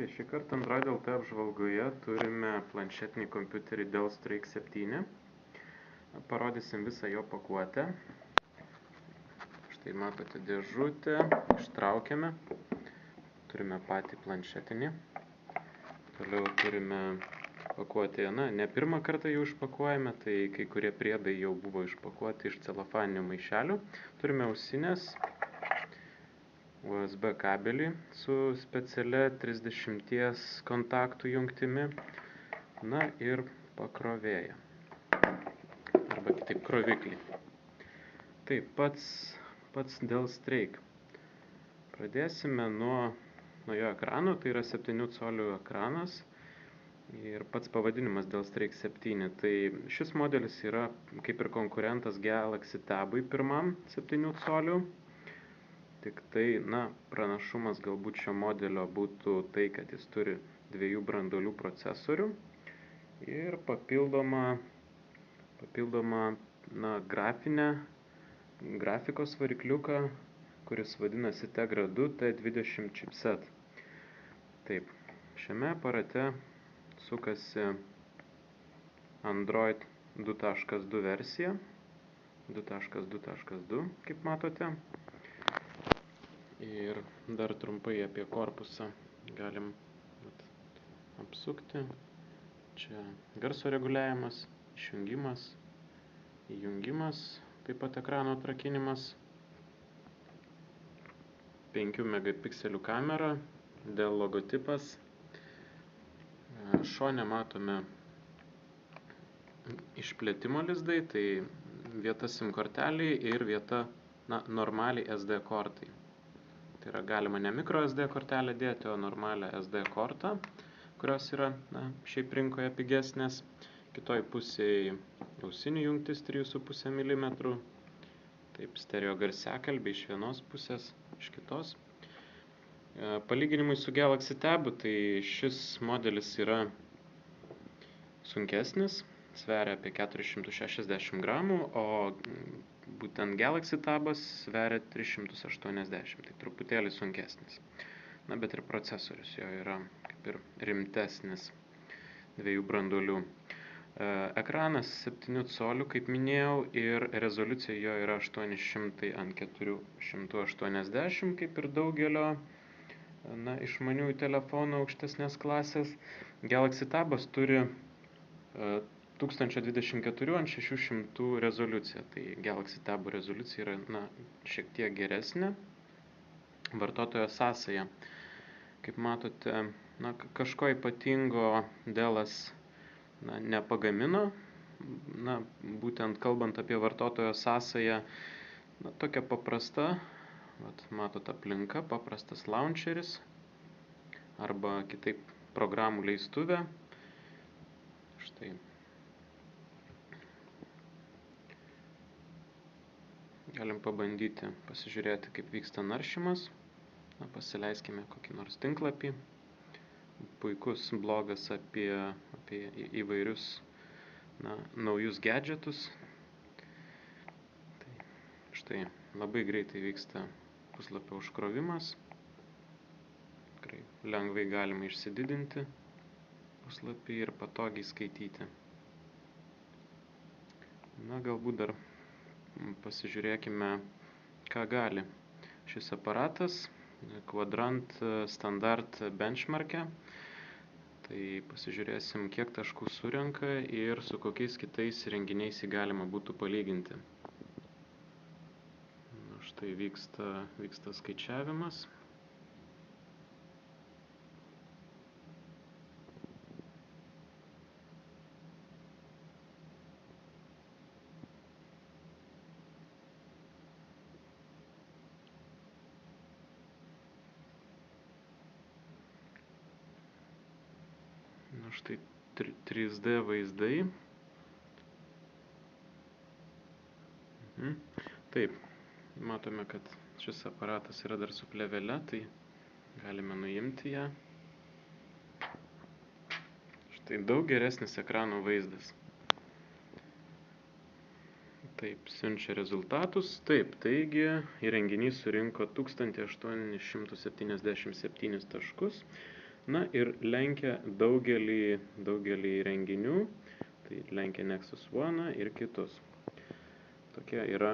Šį kartą Android LT apžvalgoje turime planšetinį kompiuterį Dell Strix 7. Parodysim visą jo pakuotę. Štai matote dėžutę, ištraukiame. Turime patį planšetinį. Toliau turime pakuotėje, ne pirmą kartą jau išpakuojame, tai kai kurie priedai jau buvo išpakuoti iš celofaninių maišelių. Turime ausinės, USB kabelį su specialia 30 kontaktų jungtimi, ir pakrovėją, arba kitaip kroviklį. Taip, pats Dell Strix. Pradėsime nuo jo ekrano, tai yra 7 colių ekranas ir pats pavadinimas Dell Strix 7. Tai šis modelis yra kaip ir konkurentas Galaxy Tabui pirmam 7 colių. Tik tai, pranašumas galbūt šio modelio būtų tai, kad jis turi 2 branduolių procesorių ir papildomą grafikos varikliuką, kuris vadinasi Tegra 2 T20 chipset. Taip, šiame aparate sukasi Android 2.2 versija, 2.2.2, kaip matote. Ir dar trumpai apie korpusą galim apsukti. Čia garso reguliavimas, išjungimas, įjungimas, taip pat ekrano atrakinimas, 5 megapikselių kamera, Dell logotipas. Šone matome išplėtimo lizdai, tai vieta SIM korteliai ir vieta normaliai SD kortai. Tai yra galima ne micro SD kortelę dėti, o normalią SD kortą, kurios yra šiaip rinkoje pigesnės. Kitoj pusėje ausinių jungtis 3,5 mm. Taip, stereo garsiakalbiai iš vienos pusės, iš kitos. Palyginimui su Galaxy Tabu, tai šis modelis yra sunkesnis, sveria apie 460 gramų, o būtent Galaxy Tabas sveria 380, tai truputėlį sunkesnis. Bet ir procesorius jo yra kaip ir rimtesnis, 2 branduolių. Ekranas 7 colių, kaip minėjau, ir rezoliucija jo yra 800 ant 480, kaip ir daugelio išmaniųjų telefonų aukštesnės klasės. Galaxy Tabas turi 1024 ant 600 rezoliucija, tai Galaxy Tab rezoliucija yra šiek tiek geresnė. Vartotojo sąsaja. Kaip matote, kažko ypatingo Dellas nepagamino. Būtent kalbant apie vartotojo sąsają, tokia paprasta, matot aplinka, paprastas launcheris, arba kitaip programų leistuvė. Štai. Galim pabandyti pasižiūrėti, kaip vyksta naršymas. Pasileiskime kokį nors tinklapį. Puikus blogas apie įvairius naujus gadgetus. Tai štai, labai greitai vyksta puslapio užkrovimas. Tikrai lengvai galima išsididinti puslapį ir patogiai skaityti. Galbūt dar pasižiūrėkime, ką gali šis aparatas Quadrant Standard benchmarke. Tai pasižiūrėsim, kiek taškų surenka ir su kokiais kitais įrenginiais jį galima būtų palyginti. Štai vyksta skaičiavimas. Štai 3D vaizdai. Taip, matome, kad šis aparatas yra dar su plėvele, tai galime nuimti ją. Štai daug geresnis ekrano vaizdas. Taip, siunčia rezultatus. Taip, taigi įrenginys surinko 1877 taškus. Na ir lenkia daugelį renginių, tai lenkia Nexus One ir kitus. Tokie yra,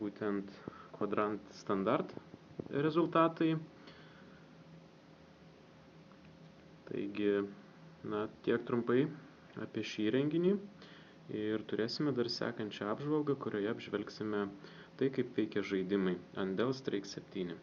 būtent Quadrant standart rezultatai. Taigi, tiek trumpai apie šį renginį ir turėsime dar sekančią apžvalgą, kurioje apžvelgsime tai, kaip veikia žaidimai Andel Strike 7.